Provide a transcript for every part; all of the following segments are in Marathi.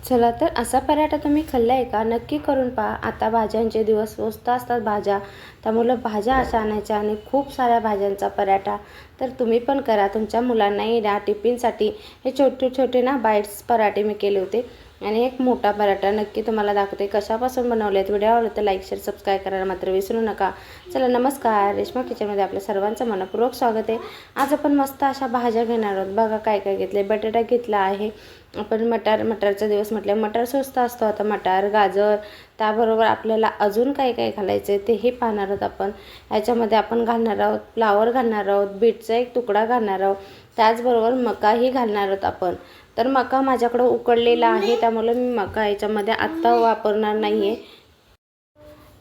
चला तर असा पराठा तुम्ही खाल्ला आहे का? नक्की करून पहा. आता भाज्यांचे दिवस स्वस्त असतात भाज्या, त्यामुळे भाज्या अशा आणायच्या आणि खूप साऱ्या भाज्यांचा पराठा. तर तुम्ही पण करा. तुमच्या मुलांनाही द्या टिफिनसाठी. हे छोटे छोटे ना बाईट्स पराठे मी केले होते आणि एक मोठा पराठा नक्की तुम्हाला दाखवते कशापासून बनवले आहेत. व्हिडिओ आवडला तर लाईक शेअर सबस्क्राईब करायला मात्र विसरू नका. चला नमस्कार, रेश्मा किचनमध्ये आपल्या सर्वांचं मनपूर्वक स्वागत आहे. आज आपण मस्त अशा भाज्या घेणार आहोत. बघा काय काय घेतले. बटाटा घेतला आहे आपण. मटारचा दिवस म्हटलं मटार स्वस्त असतो. आता मटार, गाजर, त्याबरोबर आपल्याला अजून काय काय घालायचं आहे तेही पाहणार आहोत आपण. ह्याच्यामध्ये आपण घालणार आहोत फ्लावर घालणार आहोत, बीटचा एक तुकडा घालणार आहोत, त्याचबरोबर मकाही घालणार आहोत आपण. तर मका माझ्याकडं उकडलेला आहे, त्यामुळे मी मका याच्यामध्ये आत्ता वापरणार नाही आहे.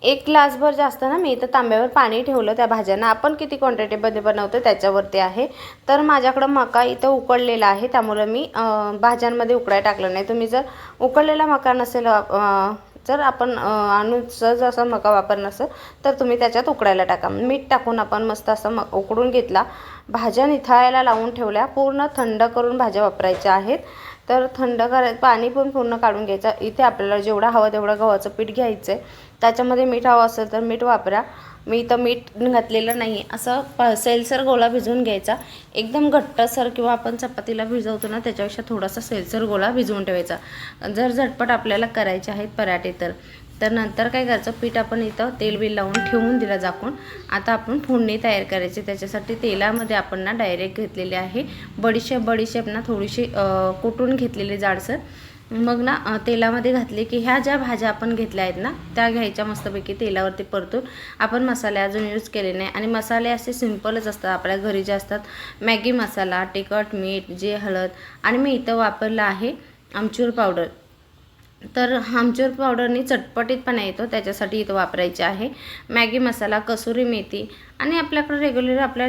एक ग्लासभर जास्त ना मी इथं तांब्यावर पाणी ठेवलं त्या भाज्यांना. आपण किती क्वांटिटीमध्ये बनवतो त्याच्यावरती आहे. तर माझ्याकडं मका इथं उकडलेला आहे, त्यामुळे मी भाज्यांमध्ये उकडायला टाकलं नाही. तुम्ही जर उकडलेला मका नसेल जर आपण आणून सहज असा मका वापर नसेल तर तुम्ही त्याच्यात उकडायला टाका. मीठ टाकून आपण मस्त असं उकडून घेतला. भाज्या निथळायला लावून ठेवल्या. पूर्ण थंड करून भाज्या वापरायच्या आहेत. तर थंड पाणी पण पूर्ण काढून घ्यायचं. इथे आपल्याला जेवढा हवं तेवढं गव्हाचं पीठ घ्यायचं आहे. त्याच्यामध्ये मीठ हवं असेल तर मीठ वापरा. मी इथं मीठ घातलेलं नाही आहे. असं सैलसर गोळा भिजवून घ्यायचा. एकदम घट्टसर किंवा आपण चपातीला भिजवतो ना त्याच्यापेक्षा थोडासा सैलसर गोळा भिजवून ठेवायचा. जर झटपट आपल्याला करायचे आहेत पराठे तर नंतर काय करायचं, पीठ आपण इथं तेल बिल लावून ठेवून दिला झाकून. आता आपण फोडणी तयार करायची. त्याच्यासाठी तेलामध्ये आपण ना डायरेक्ट घेतलेली आहे बडीशेप ना थोडीशी कुटून घेतलेली जाडसर. मग ना तेलामध्ये घातले की ह्या ज्या भाज्या आपण घेतल्या आहेत ना त्या घ्यायच्या मस्तपैकी तेलावरती परतून. आपण मसाले अजून यूज केले नाही आणि मसाले असे सिंपलच असतात आपल्या घरी जे असतात. मॅगी मसाला, तिखट, मीठ, जे हळद आणि मी इथं वापरलं आहे आमचूर पावडर. तर आमचूर पावडरनी चटपटीतपणा येतो त्याच्यासाठी इथं वापरायचे आहे. मॅगी मसाला, कसुरी मेथी आणि आपल्याकडे रेग्युलर आपल्या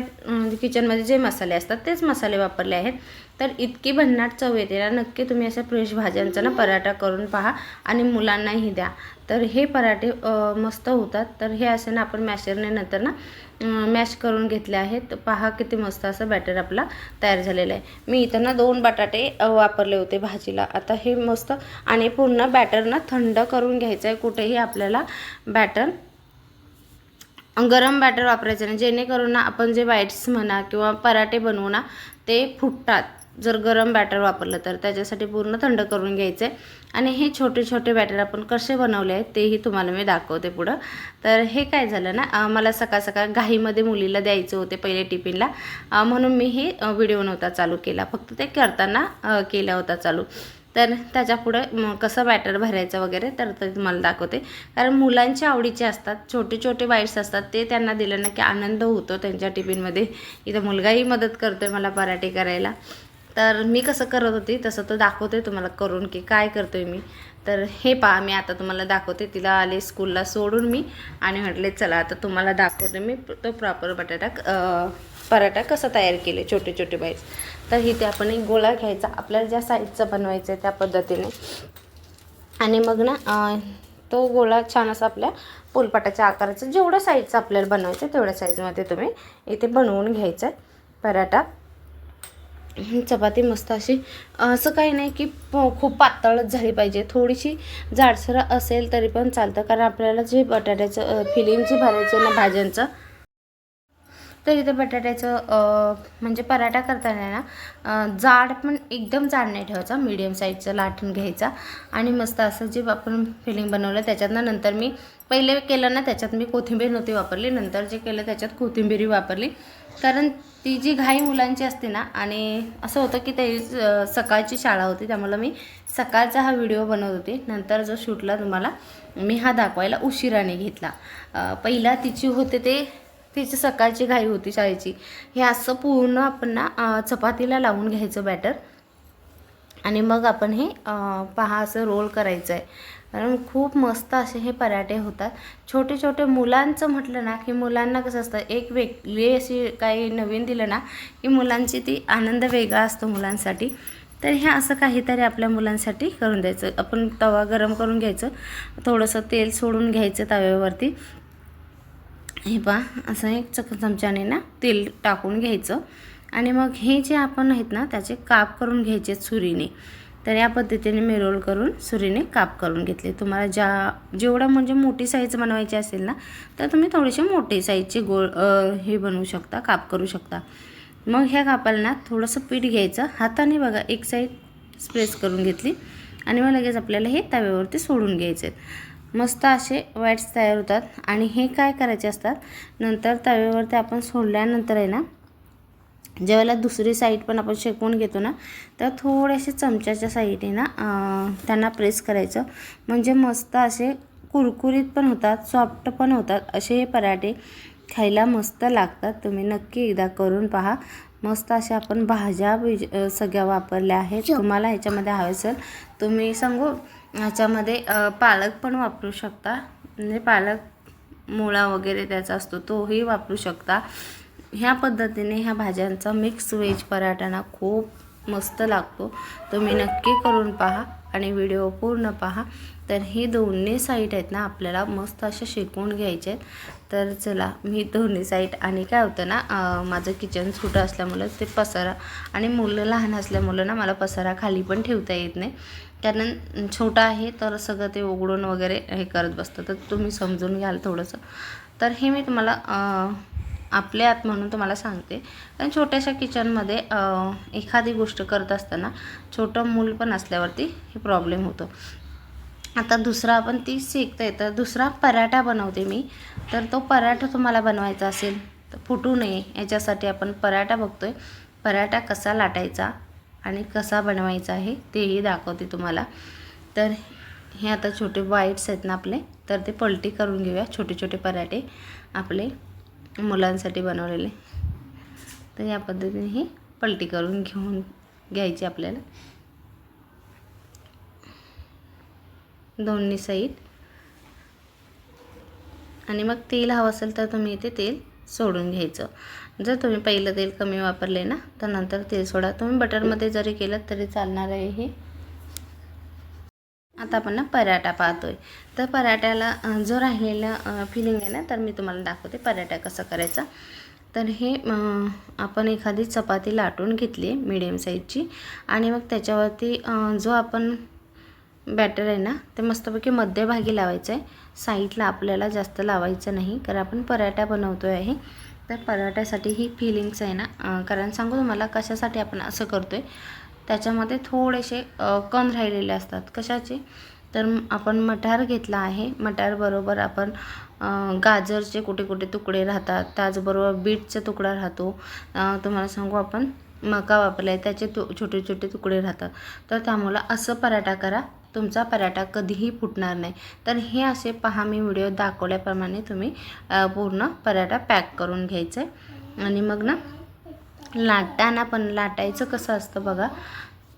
किचनमध्ये जे मसाले असतात तेच मसाले वापरले आहेत. तर इतकी भन्नाट चव येते ना. नक्की तुम्ही अशा फ्रेश भाज्यांचा ना पराठा करून पहा आणि मुलांनाही द्या. तर हे पराठे मस्त होतात. तर हे असे ना आपण मॅशरने नंतर ना मॅश करून घेतले आहेत. पहा किती मस्त असं बॅटर आपला तयार झालेलं आहे. मी इथं ना 2 बटाटे वापरले होते भाजीला. आता हे मस्त आणि पूर्ण बॅटर ना थंड करून घ्यायचं आहे. कुठेही आपल्याला बॅटर गरम बॅटर वापरायचं नाही, जेणेकरून ना आपण जे बाईट्स म्हणा किंवा पराठे बनवू ना ते फुटतात जर गरम बॅटर वापरलं तर. त्याच्यासाठी पूर्ण थंड करून घ्यायचं आहे. आणि हे छोटे छोटे बॅटर आपण कसे बनवले आहेत तेही तुम्हाला मी दाखवते पुढं. तर हे काय झालं ना, मला सकाळ सकाळ घाईमध्ये मुलीला द्यायचे होते पहिले टिफिनला, म्हणून मी हे व्हिडिओ नव्हता चालू केला, फक्त ते करताना केला होता चालू. तर त्याच्यापुढं कसं बॅटर भरायचं वगैरे तर ते तुम्हाला दाखवते. कारण मुलांच्या आवडीचे असतात, छोटे छोटे बाईट्स असतात, ते त्यांना दिलं ना की आनंद होतो त्यांच्या टिफिनमध्ये. इथं मुलगाही मदत करतोय मला पराठे करायला. तर मी कसं करत होती तसं तो दाखवते तुम्हाला करून की काय करतोय मी. तर हे पहा मी आता तुम्हाला दाखवते. तिला आले स्कूलला सोडून मी आणि म्हटले चला आता तुम्हाला दाखवते मी तो प्रॉपर पराठा कसा तयार केले छोटे छोटे बाईट्स. तर इथे आपण एक गोळा घ्यायचा आपल्याला ज्या साईजचा बनवायचा आहे त्या पद्धतीने. आणि मग ना तो गोळा छान असा आपल्या पोलपाटाच्या आकाराचा जेवढ्या साईजचा आपल्याला बनवायचं तेवढ्या साईजमध्ये तुम्ही इथे बनवून घ्यायचं आहे पराठा. चपाती मस्त अशी असं काही नाही की खूप पातळच झाली पाहिजे, थोडीशी जाडसर असेल तरी पण चालतं. कारण आपल्याला जे बटाट्याचं फिलिंग जी भरायचं ना भाज्यांचं, तर इथे बटाट्याचं म्हणजे पराठा करताना ना जाड पण एकदम जाड नाही ठेवायचा, मीडियम साईजचं लाटून घ्यायचा. आणि मस्त असं जे आपण फिलिंग बनवलं त्याच्यातनं नंतर मी पहिले केलं ना त्याच्यात मी कोथिंबीर नव्हती वापरली, नंतर जे केलं त्याच्यात कोथिंबीरी वापरली. कारण ती जी घाई मुलांची असते ना, आणि असं होतं की ते सकाळची शाळा होती त्यामुळे मी सकाळचा हा व्हिडिओ बनवत होते. नंतर जो शूटला तुम्हाला मी हा दाखवायला उशिराने घेतला. पहिला तिची होते तिची सकाळची घाई होती शाळेची. हे असं पूर्ण आपण ना चपातीला लावून घ्यायचं बॅटर आणि मग आपण हे पहा असं रोल करायचं आहे. कारण खूप मस्त असे हे पराठे होतात. छोटे छोटे मुलांचं म्हटलं ना की मुलांना कसं असतं, एक वेगळी अशी काही नवीन दिलं ना की मुलांची ती आनंद वेगळा असतो मुलांसाठी. तर हे असं काहीतरी आपल्या मुलांसाठी करून द्यायचं. आपण तवा गरम करून घ्यायचं, थोडंसं तेल सोडून घ्यायचं तव्यावरती. हे पहा असं एक चमच्याने ना तेल टाकून घ्यायचं आणि मग हे जे आपण आहेत ना त्याचे काप करून घ्यायचे सुरीने. तर या पद्धतीने मी रोल करून सुरीने काप करून घेतले. तुम्हाला जेवढं म्हणजे मोठी साईज बनवायची असेल ना तर तुम्ही थोडीशी मोठी साईजची हे बनवू शकता, काप करू शकता. मग ह्या कापाला ना थोडंसं पीठ घ्यायचं, हाताने बघा एक साईड प्रेस करून घेतली आणि मग लगेच आपल्याला हे तव्यावरती सोडून घ्यायचे. मस्त असे वाईट्स तयार होतात. आणि हे काय करायचे असतात, नंतर तव्यावरती आपण सोडल्यानंतर आहे ना, ज्यावेळेला दुसरी साईड पण आपण शेकवून घेतो ना तर थोडेसे चमच्याच्या साईडने ना त्यांना प्रेस करायचं, म्हणजे मस्त असे कुरकुरीत पण होतात, सॉफ्ट पण होतात. असे हे पराठे खायला मस्त लागतात. तुम्ही नक्की एकदा करून पहा. मस्त अशा आपण भाज्या सगळ्या वापरल्या आहेत. तुम्हाला ह्याच्यामध्ये हवे असेल तुम्ही सांगू ह्याच्यामध्ये पालक पण वापरू शकता, म्हणजे पालक मुळा वगैरे त्याचा असतो तोही वापरू शकता. ह्या पद्धतीने ह्या भाज्यांचा मिक्स व्हेज पराठा ना खूप मस्त लागतो. तुम्ही नक्की करून पहा आणि व्हिडिओ पूर्ण पहा. तर ही दोन्ही साईड आहेत ना आपल्याला मस्त अशा शेकवून घ्यायचे आहेत. तर चला मी दोन्ही साईड, आणि काय होतं ना माझं किचन छोटं असल्यामुळं ते पसारा आणि मुलं लहान असल्यामुळं ना मला पसारा खाली पण ठेवता येत नाही, कारण छोटा आहे तर सगळं ते उघडून वगैरे हे करत बसतं. तर तुम्ही समजून घ्याल थोडंसं. तर हे मी तुम्हाला आपले आत म्हणून तुम्हाला सांगते. कारण छोट्याशा किचनमध्ये एखादी गोष्ट करत असताना छोटं मूल पण असल्यावरती हे प्रॉब्लेम होतो. आता दुसरा आपण ती शेकता येतं, दुसरा पराठा बनवते मी. तर तो पराठा तुम्हाला बनवायचा असेल तर फुटू नये याच्यासाठी आपण पराठा बघतोय. पराठा कसा लाटायचा आणि कसा बनवायचा आहे तेही दाखवते तुम्हाला. तर हे आता छोटे बाईट्स आहेत ना आपले, तर ते पलटी करून घेऊया. छोटे छोटे पराठे आपले मुलांसाठी बनवलेले. तर या पद्धतीने ही पलटी करून घ्यायची आपल्याला दोन्ही साईड. आणि मग तेल हवं असेल तर तुम्ही इथे तेल सोडून घ्यायचं. जर तुम्ही पहिलं तेल कमी वापरले ना तर नंतर तेल सोडा. तुम्ही बटरमध्ये जरी केलं तरी चालणार आहे हे. आता आपण ना पराठा पाहतोय. तर पराठ्याला जो राहिलेला फिलिंग आहे ना तर मी तुम्हाला दाखवते पराठा कसा करायचा. तर हे आपण एखादी चपाती लाटून घेतली मीडियम साईजची, आणि मग त्याच्यावरती जो आपण बॅटर आहे ना ते मस्तपैकी मध्यभागी लावायचं आहे. साईडला आपल्याला जास्त लावायचं नाही, कारण आपण पराठा बनवतो आहे. तर पराठ्यासाठी ही फिलिंग्स आहे ना, कारण सांगू तुम्हाला कशासाठी आपण असं करतो आहे. त्याच्यामध्ये थोडेसे कण राहिलेले असतात. कशाचे, तर आपण मटार घेतला आहे. मटारबरोबर आपण गाजरचे कुठे कुठे तुकडे राहतात, त्याचबरोबर बीटचा तुकडा राहतो. तुम्हाला सांगू आपण मका वापरला आहे त्याचे छोटे छोटे तुकडे राहतात. तर त्यामुळे असं पराठा करा, तुमचा पराठा कधीही फुटणार नाही. तर हे असे पहा, मी व्हिडिओ दाखवल्याप्रमाणे तुम्ही पूर्ण पराठा पॅक करून घ्यायचं आहे. आणि मग ना लाटताना पण लाटायचं कसं असतं बघा,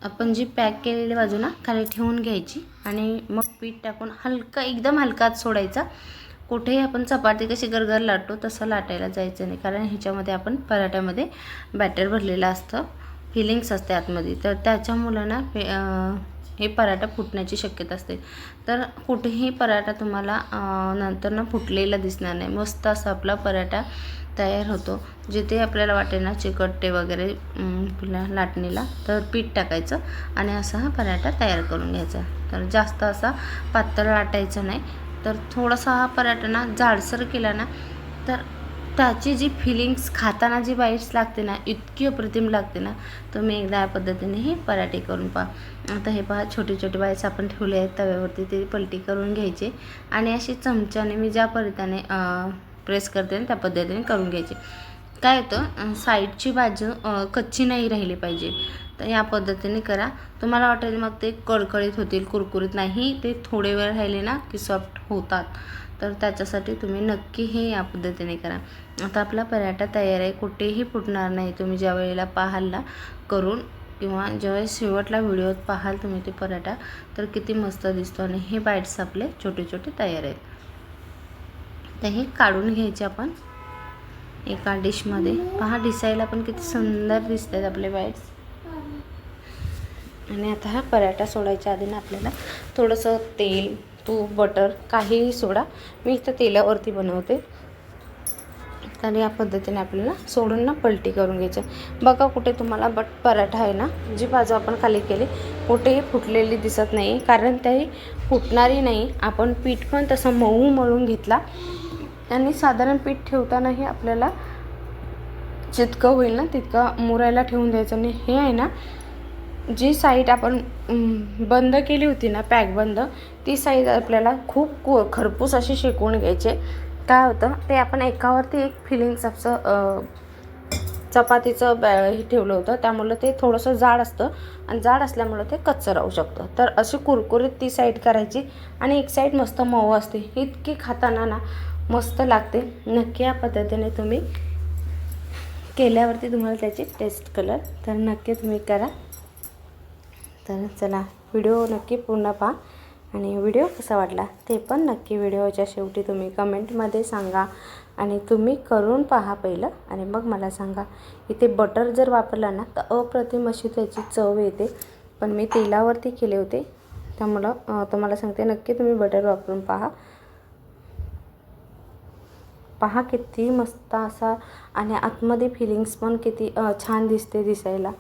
आपण जी पॅक केलेली बाजू ना खाली ठेवून घ्यायची आणि मग पीठ टाकून हलका एकदम हलकाच सोडायचा. कुठेही आपण चपाती कशी गरगर लाटतो तसं लाटायला जायचं नाही, कारण ह्याच्यामध्ये आपण पराठ्यामध्ये बॅटर भरलेलं असतं, फिलिंग्स असते आतमध्ये. तर त्याच्यामुळं ना हे पराठा फुटण्याची शक्यता असते. तर कुठेही पराठा तुम्हाला नंतर ना फुटलेला दिसणार नाही. मस्त असा आपला पराठा तयार होतो. जिथे आपल्याला वाटेल ना चिकटते वगैरे लाटणीला, तर पीठ टाकायचं आणि असा हा पराठा तयार करून घ्यायचा. तर जास्त असा पातळ लाटायचा नाही. तर थोडासा हा पराठा ना जाडसर केला ना तर त्याची जी फिलिंग्स खाताना जी बाईट्स लागते ना इतकी अप्रतिम लागते ना. तुम्ही एकदा या पद्धतीने हे पराठे करून पहा. आता हे पहा छोटे छोटे बाईट्स आपण ठेवले आहेत तव्यावरती, ते पलटी करून घ्यायचे आणि अशी चमच्याने मी ज्या पद्धतीने प्रेस करते त्या पद्धतीने करून घ्यायचे. काय होतं, साईडची बाजू कच्ची नाही राहिली पाहिजे. तर या पद्धतीने करा. तुम्हाला वाटेल मग ते कडकडीत होतील, कुरकुरीत नाही, ते थोडे वेळ राहिले ना की सॉफ्ट होतात. तर त्याच्यासाठी तुम्ही नक्की हे या पद्धतीने करा. आता आपला पराठा तयार आहे, कुठेही फुटणार नाही. तुम्ही ज्या वेळेला पाहाल ना करून, किंवा ज्यावेळेस शेवटला व्हिडिओत पाहाल तुम्ही ते पराठा, तर किती मस्त दिसतो. आणि हे बाईट्स आपले छोटे छोटे तयार आहेत. तर हे काढून घ्यायचे आपण एका डिशमध्ये. पहा दिसायला पण किती सुंदर दिसत आहेत आपले बाईट्स. आणि आता हा पराठा सोडायच्या आधी ना आपल्याला थोडंसं तेल, तूप, बटर काहीही सोडा. मी इथं तेलावरती बनवते. तर या पद्धतीने आपल्याला सोडून ना पलटी करून घ्यायचं. बघा कुठे तुम्हाला पराठा आहे ना जी बाजू आपण खाली केली कुठेही फुटलेली दिसत नाही, कारण ते फुटणारी नाही. आपण पीठ पण तसं मऊ मळून घेतला आणि साधारण पीठ ठेवतानाही आपल्याला जितकं होईल ना तितकं मुरायला ठेवून द्यायचं. आणि हे आहे ना, जी साईड आपण बंद केली होती ना, पॅक बंद, ती साईड आपल्याला खूप खरपूस अशी शेकवून घ्यायचे. काय होतं ते आपण एकावरती एक फिलिंग्स असं चपातीचं हे ठेवलं होतं, त्यामुळे ते थोडंसं जाड असतं आणि जाड असल्यामुळं ते कच्चं राहू शकतं. तर अशी कुरकुरीत ती साईड करायची आणि एक साईड मस्त मऊ असते. इतकी खाताना ना मस्त लागते. नक्की या पद्धतीने तुम्ही केल्यावरती तुम्हाला त्याची टेस्ट कळेल, तर नक्की तुम्ही करा. तर चला, व्हिडिओ नक्की पूर्ण पहा आणि व्हिडिओ कसा वाटला ते पण नक्की व्हिडिओच्या शेवटी तुम्ही कमेंटमध्ये सांगा. आणि तुम्ही करून पहा पहिलं आणि मग मला सांगा. इथे बटर जर वापरला ना तर अप्रतिम अशी त्याची चव येते, पण मी तेलावरती केले होते त्यामुळं तुम्हाला सांगते नक्की तुम्ही बटर वापरून पहा किती मस्त असा. आणि आतमध्ये फिलिंग्स पण किती छान दिसते दिसायला.